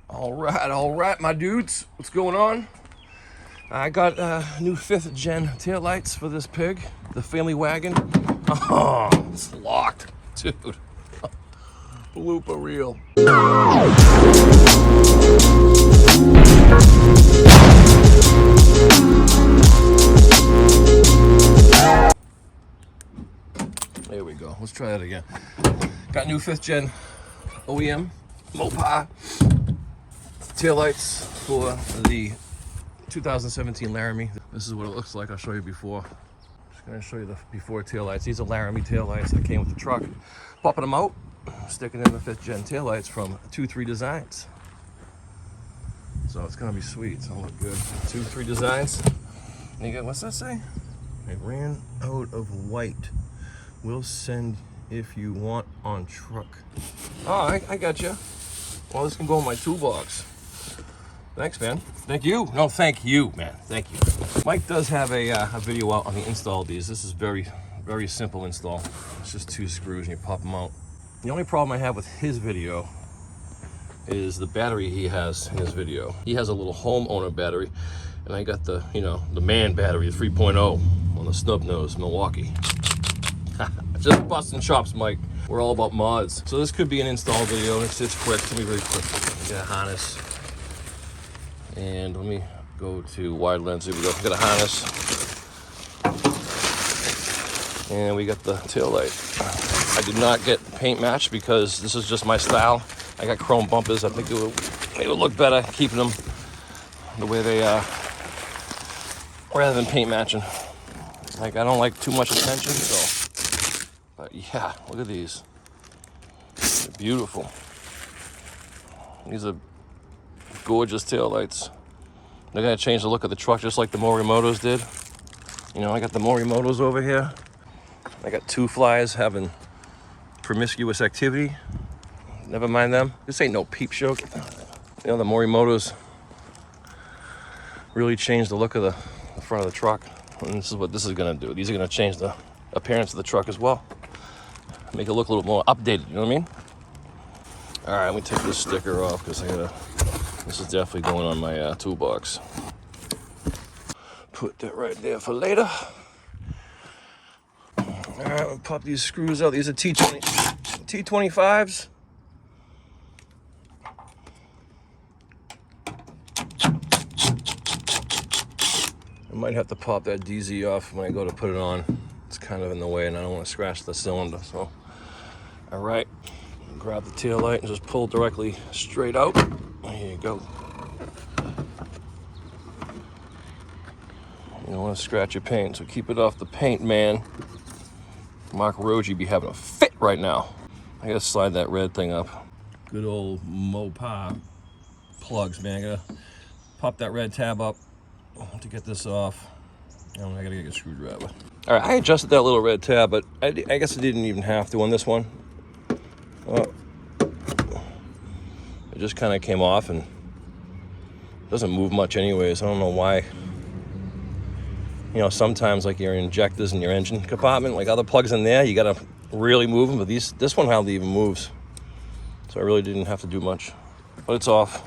All right, my dudes. What's going on? I got new 5th gen taillights for this pig, the family wagon. Oh, it's locked, dude. Blooper reel. There we go. Let's try that again. Got new 5th gen OEM Mopa taillights for the 2017 Laramie. This is what it looks like. I'll show you before. Just gonna show you the before taillights. These are Laramie taillights that came with the truck. Popping them out, sticking in the 5th gen taillights from 2-3 Designs. So it's gonna be sweet. It's gonna look good. 2-3 Designs. And you got, what's that say? It ran out of white. We'll send if you want on truck. Oh, I got you. Well, this can go in my toolbox. Thanks, man. Thank you. No, thank you, man. Thank you. Mike does have a video out on the install of these. This is very, very simple install. It's just 2 screws and you pop them out. The only problem I have with his video is the battery he has in his video. He has a little homeowner battery, and I got the, the man battery, the 3.0 on the snub nose, Milwaukee. Just busting chops, Mike. We're all about mods. So this could be an install video. It's quick. It's gonna be very quick. Get a harness. And let me go to wide lens. Here we go. Got a harness. And we got the tail light. I did not get paint match because this is just my style. I got chrome bumpers. I think it would look better keeping them the way they are rather than paint matching. Like, I don't like too much attention, so. But yeah, look at these. They're beautiful. These are gorgeous taillights. They're gonna change the look of the truck just like the Morimotos did. I got the Morimotos over here. I got 2 flies having promiscuous activity. Never mind them. This ain't no peep show. The Morimotos really changed the look of the front of the truck. And this is what this is gonna do. These are gonna change the appearance of the truck as well. Make it look a little more updated, you know what I mean? All right, let me take this sticker off because this is definitely going on my toolbox. Put that right there for later. All right, we'll pop these screws out. These are T25s. I might have to pop that DZ off when I go to put it on. It's kind of in the way and I don't want to scratch the cylinder, so. All right, grab the tail light and just pull directly straight out. There you go. You don't want to scratch your paint, so keep it off the paint, man. Mark Roji be having a fit right now. I gotta slide that red thing up. Good old Mopa plugs, man. I gotta pop that red tab up to get this off. I gotta get a screwdriver. All right, I adjusted that little red tab, but I guess I didn't even have to on this one. Well, it just kind of came off and doesn't move much anyways. I don't know why. Sometimes like your injectors in your engine compartment, like other plugs in there, you gotta really move them, but this one hardly even moves. So I really didn't have to do much, but it's off.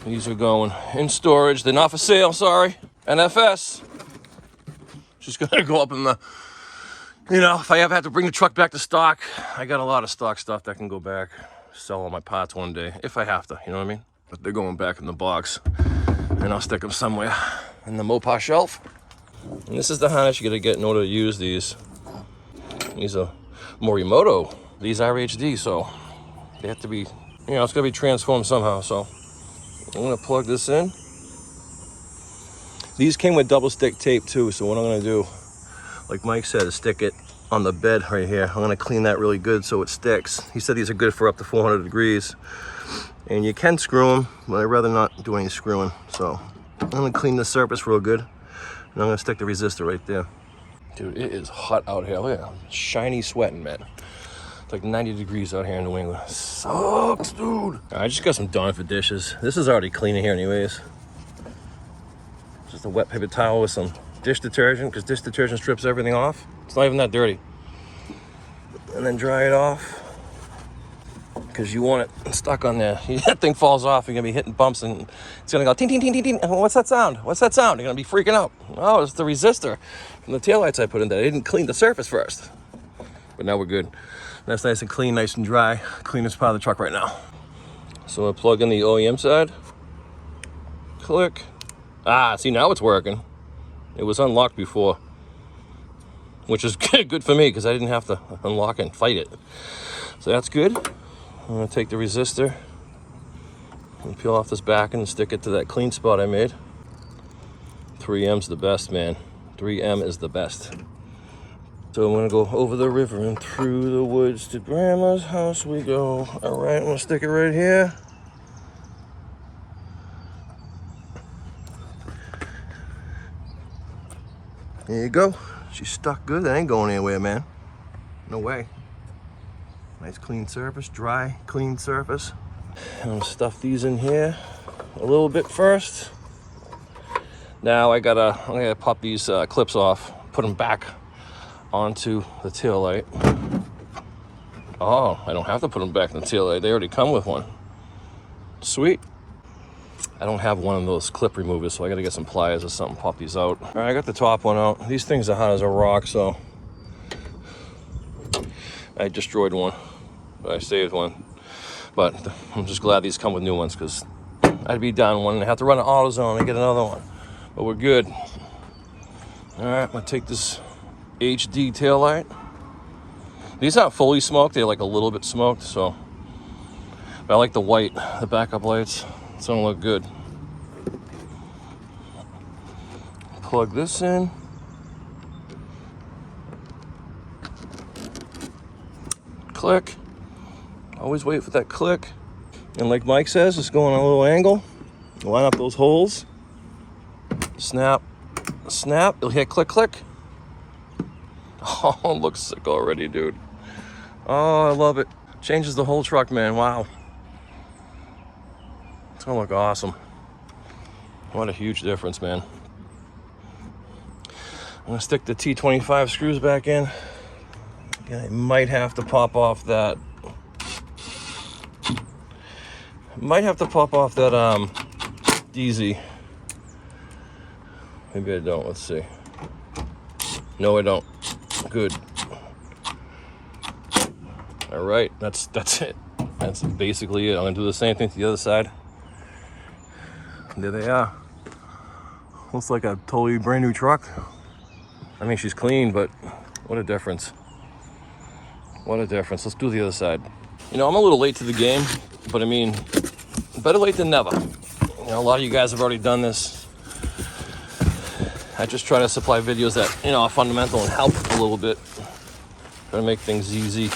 These are going in storage. They're not for sale, sorry. NFS. Just gonna go up in the, if I ever have to bring the truck back to stock, I got a lot of stock stuff that can go back, sell all my parts one day, if I have to, you know what I mean? But they're going back in the box, and I'll stick them somewhere in the Mopa shelf. And this is the harness you gotta get in order to use these. These are Morimoto. These are HD, so they have to be, it's gonna be transformed somehow, so. I'm gonna plug this in. These came with double stick tape too, so what I'm gonna do, like Mike said, is stick it on the bed right here. I'm gonna clean that really good so it sticks. He said these are good for up to 400 degrees. And you can screw them, but I'd rather not do any screwing. So I'm gonna clean the surface real good. And I'm gonna stick the resistor right there. Dude, it is hot out here. Look at that, shiny sweating, man. It's like 90 degrees out here in New England. Sucks, dude. I just got some Dawn for dishes. This is already clean in here anyways. Just a wet paper towel with some dish detergent, because dish detergent strips everything off. It's not even that dirty. And then dry it off. because you want it stuck on there. That thing falls off, you're gonna be hitting bumps and it's gonna go ting, ting, ting, ting, ting. What's that sound? What's that sound? You're gonna be freaking out. Oh, it's the resistor from the taillights I put in there. I didn't clean the surface first. But now we're good. That's nice and clean, nice and dry. Cleanest part of the truck right now. So I plug in the OEM side. Click. Ah, see, now it's working. It was unlocked before, which is good for me because I didn't have to unlock and fight it. So that's good. I'm gonna take the resistor and peel off this back and stick it to that clean spot I made. 3M's the best, man. 3M is the best. So I'm gonna go over the river and through the woods to Grandma's house we go. All right, I'm gonna stick it right here. There you go. She's stuck good. That ain't going anywhere, man. No way. Nice clean surface, dry, clean surface. I'm gonna stuff these in here a little bit first. Now I'm gonna pop these clips off, put them back onto the tail light. Oh, I don't have to put them back in the tail light. They already come with one. Sweet. I don't have one of those clip removers, so I gotta get some pliers or something, pop these out. All right, I got the top one out. These things are hot as a rock, so I destroyed one, but I saved one. But I'm just glad these come with new ones because I'd be down one and I have to run an AutoZone and get another one. But we're good. All right, I'm gonna take this HD tail light. These aren't fully smoked, they're like a little bit smoked, so but I like the white, the backup lights. It's gonna look good. Plug this in. Click. Always wait for that click. And like Mike says, it's going on a little angle. Line up those holes. Snap, snap. It'll hit click, click. Oh, it looks sick already, dude. Oh, I love it. Changes the whole truck, man. Wow. It's gonna look awesome. What a huge difference, man. I'm gonna stick the T25 screws back in. Again, I might have to pop off that. DZ. Maybe I don't. Let's see. No, I don't. Good. All right, that's it. That's basically it. I'm gonna do the same thing to the other side. There they are. Looks like a totally brand new truck. I mean, she's clean, but what a difference. What a difference. Let's do the other side. You know, I'm a little late to the game, but I mean, better late than never. You know, a lot of you guys have already done this. I just try to supply videos that, you know, are fundamental and help a little bit. Try to make things easy.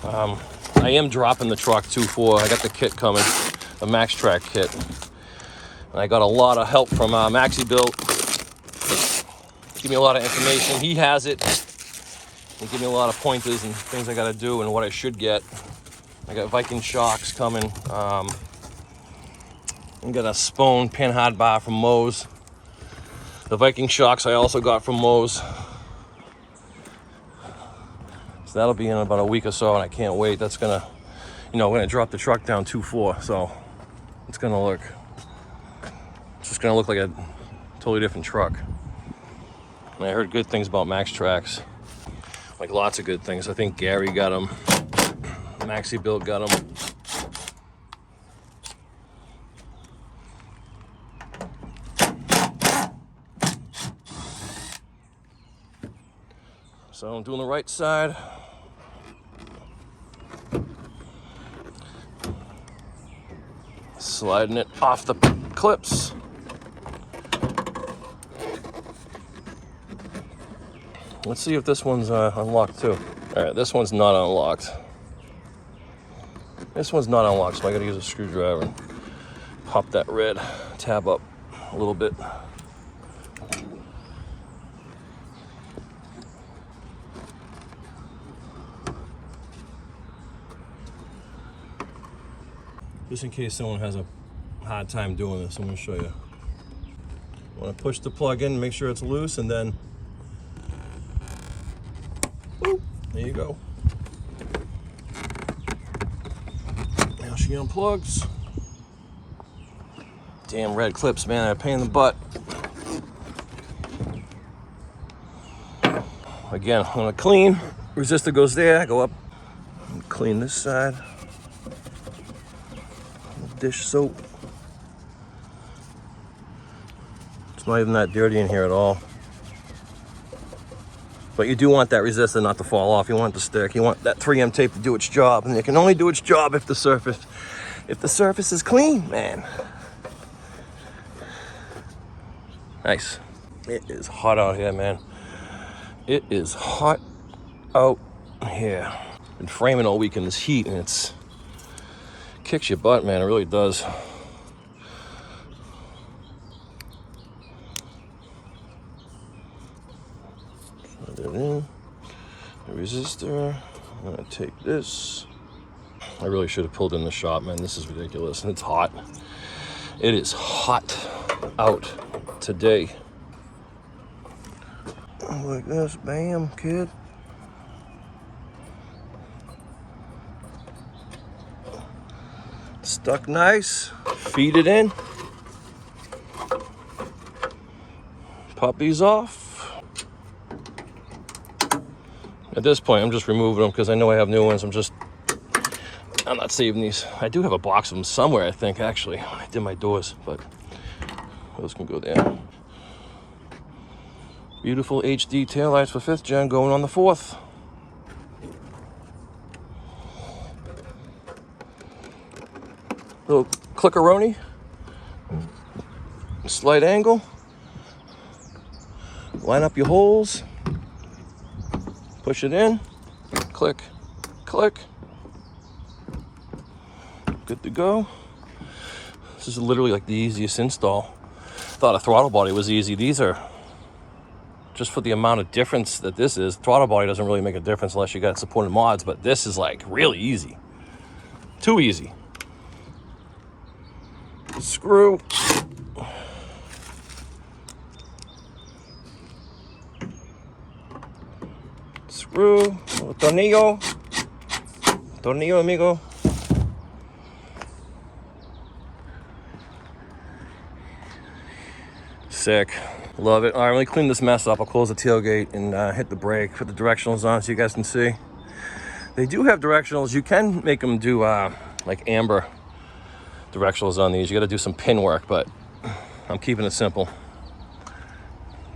I am dropping the truck 2.4. I got the kit coming, the Max Track kit. And I got a lot of help from Maxi Built. Give me a lot of information. He has it. He give me a lot of pointers and things I got to do and what I should get. I got Viking shocks coming. I got a Spone pin hard bar from Moe's. The Viking shocks I also got from Moe's. So that'll be in about a week or so, and I can't wait. That's gonna, you know, we're gonna drop the truck down 2.4, so it's just gonna look like a totally different truck. And I heard good things about Max Tracks, like lots of good things. I think Gary got them, Maxi Built got them. So I'm doing the right side. Sliding it off the clips. Let's see if this one's unlocked too. All right, this one's not unlocked. This one's not unlocked, so I gotta use a screwdriver and pop that red tab up a little bit. Just in case someone has a hard time doing this, I'm gonna show you. I wanna push the plug in, make sure it's loose, and then, boop, there you go. She unplugs. Damn red clips, man, they're a pain in the butt. Again, I'm gonna clean. Resistor goes there, go up and clean this side. Dish soap. It's not even that dirty in here at all. But you do want that resistor not to fall off. You want it to stick. You want that 3M tape to do its job, and it can only do its job if the surface is clean, man. Nice. It is hot out here, man. It is hot out here. Been framing all week in this heat, and it's kicks your butt, man. It really does. Put it in. The resistor. I'm gonna take this. I really should have pulled in the shop, man. This is ridiculous, and it's hot. It is hot out today. Like this, bam, kid. Stuck nice. Feed it in. Puppies off. At this point, I'm just removing them because I know I have new ones. I'm not saving these. I do have a box of them somewhere, I think, actually. I did my doors, but those can go there. Beautiful HD taillights for 5th gen going on the 4th. Little clickeroni. Slight angle. Line up your holes. Push it in. Click, click. Good to go. This is literally like the easiest install. Thought a throttle body was easy. These are just for the amount of difference that this is. Throttle body doesn't really make a difference unless you got supported mods, but this is like really easy. Too easy. Screw. Screw. Tornillo. Tornillo, amigo. Sick. Love it. All right, let me clean this mess up. I'll close the tailgate and hit the brake, put the directionals on so you guys can see. They do have directionals. You can make them do like amber directionals on these. You got to do some pin work, but I'm keeping it simple.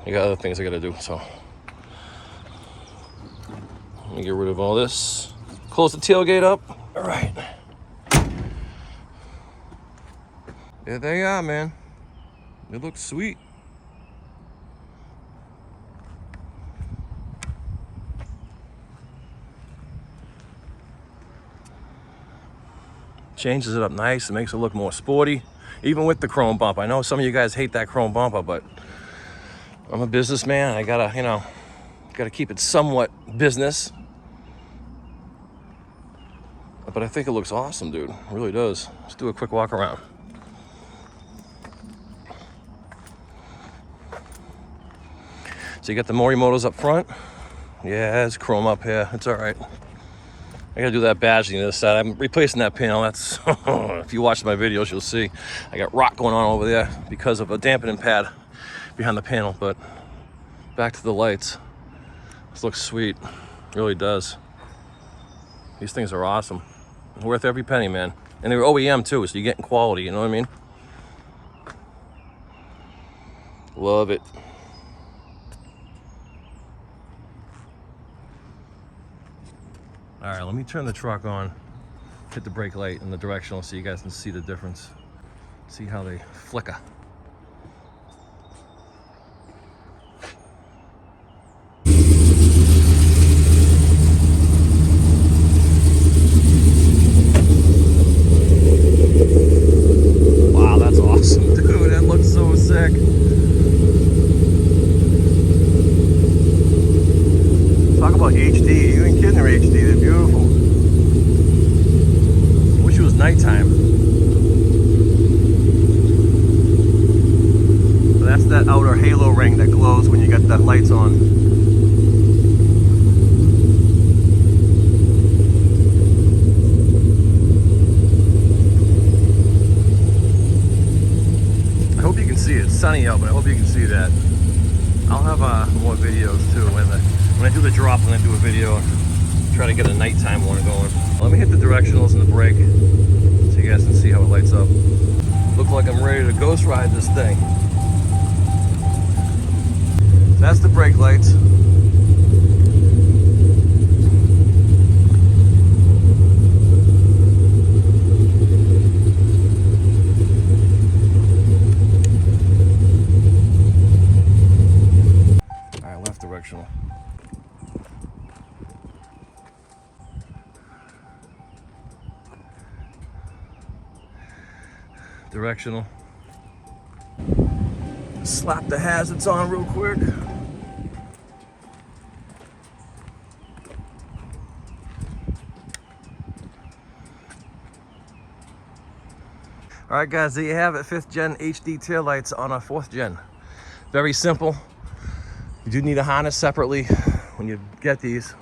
I got other things I got to do, so let me get rid of all this. Close the tailgate up. All right. There they are, man. They look sweet. Changes it up nice. It makes it look more sporty, even with the chrome bump. I know some of you guys hate that chrome bumper, but I'm a businessman. I gotta, gotta keep it somewhat business. But I think it looks awesome, dude. It really does. Let's do a quick walk around. So you got the Morimotos up front. Yeah, it's chrome up here. It's all right. I gotta do that badging to this side. I'm replacing that panel. That's if you watch my videos, you'll see I got rock going on over there because of a dampening pad behind the panel. But back to the lights. This looks sweet. It really does. These things are awesome. Worth every penny, man. And they're OEM too, so you're getting quality. You know what I mean? Love it. All right, let me turn the truck on, hit the brake light and the directional so you guys can see the difference. See how they flicker. Wow, that's awesome, dude. That looks so sick. Talk about HD. You ain't kidding, they're HD. They're beautiful. Wish it was nighttime. So that's that outer halo ring that glows when you got that lights on. sunny out, but I hope you can see that. I'll have more videos too. When I do the drop, I'm gonna do a video. Try to get a nighttime one going. Let me hit the directionals and the brake so you guys can see how it lights up. Look like I'm ready to ghost ride this thing. That's the brake lights. All right, left directional. Directional. Slap the hazards on real quick. All right, guys, there you have it. 5th gen HD taillights on a 4th gen. Very simple. You do need a harness separately when you get these,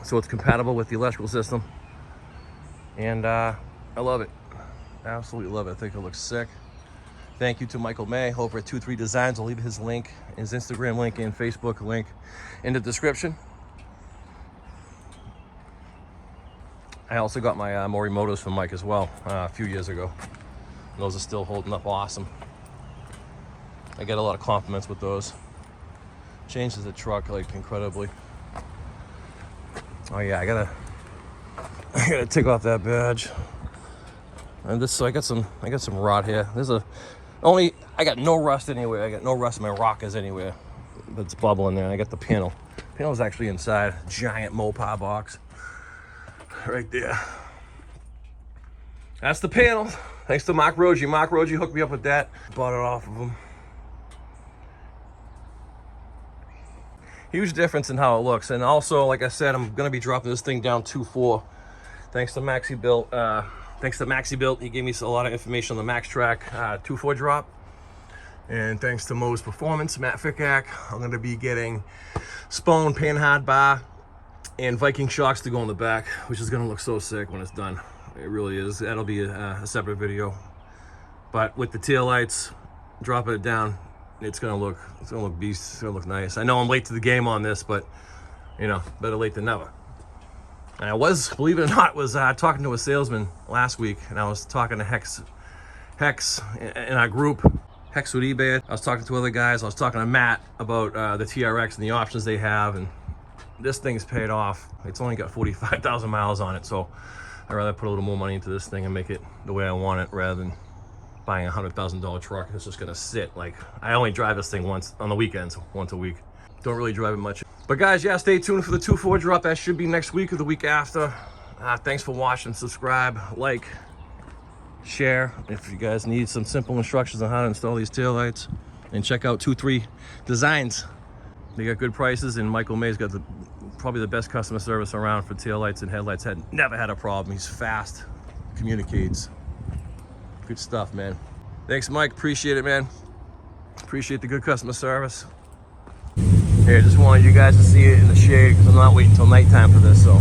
so it's compatible with the electrical system. And I love it. Absolutely love it. I think it looks sick. Thank you to Michael May over at 23 Designs. I'll leave his link, his Instagram link and Facebook link in the description. I also got my Morimotos from Mike as well a few years ago. And those are still holding up awesome. I get a lot of compliments with those. Changes the truck like incredibly. Oh yeah, I gotta take off that badge. And this, so I got some rot here. I got no rust anywhere. I got no rust in my rockers anywhere. That's bubbling there. I got the panel. Panel's actually inside. Giant Mopar box. Right there. That's the panel. Thanks to Mark Rogi. Mark Rogi hooked me up with that. Bought it off of him. Huge difference in how it looks. And also, like I said, I'm gonna be dropping this thing down 2.4. Thanks to Maxi Built. He gave me a lot of information on the Max Track 2.4 drop. And thanks to Mo's Performance, Matt Fickack, I'm gonna be getting Spone Panhard bar and Viking shocks to go in the back, which is gonna look so sick when it's done. It really is. That'll be a separate video. But with the taillights, dropping it down, it's gonna look beast. It's gonna look nice. I know I'm late to the game on this, but you know, better late than never. And I was, believe it or not, talking to a salesman last week, and I was talking to Hex in our group, Hex with eBay. I was talking to other guys. I was talking to Matt about the TRX and the options they have, and this thing's paid off. It's only got 45,000 miles on it, so I'd rather put a little more money into this thing and make it the way I want it rather than buying a $100,000 truck that's just gonna sit. Like, I only drive this thing once on the weekends, once a week. Don't really drive it much. But guys, yeah, stay tuned for the 2.4 drop. That should be next week or the week after. Thanks for watching. Subscribe, like, share. If you guys need some simple instructions on how to install these taillights, and check out 23 Designs. They got good prices, and Michael May's got probably the best customer service around for taillights and headlights. Never had a problem. He's fast, communicates. Good stuff, man. Thanks, Mike. Appreciate it, man. Appreciate the good customer service. Here, just wanted you guys to see it in the shade because I'm not waiting until nighttime for this, so.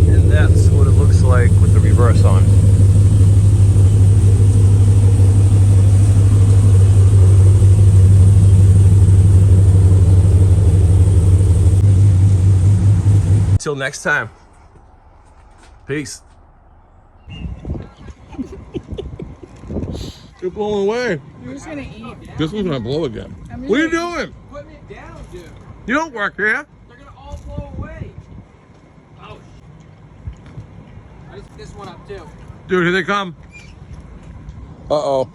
And that's what it looks like with the reverse on. Until next time. Peace. You're blowing away. You're just gonna eat. This one's gonna blow again. What are you doing? Putting it down, dude. You don't work here. They're gonna all blow away. Oh. I just picked this one up too. Dude, here they come. Uh-oh.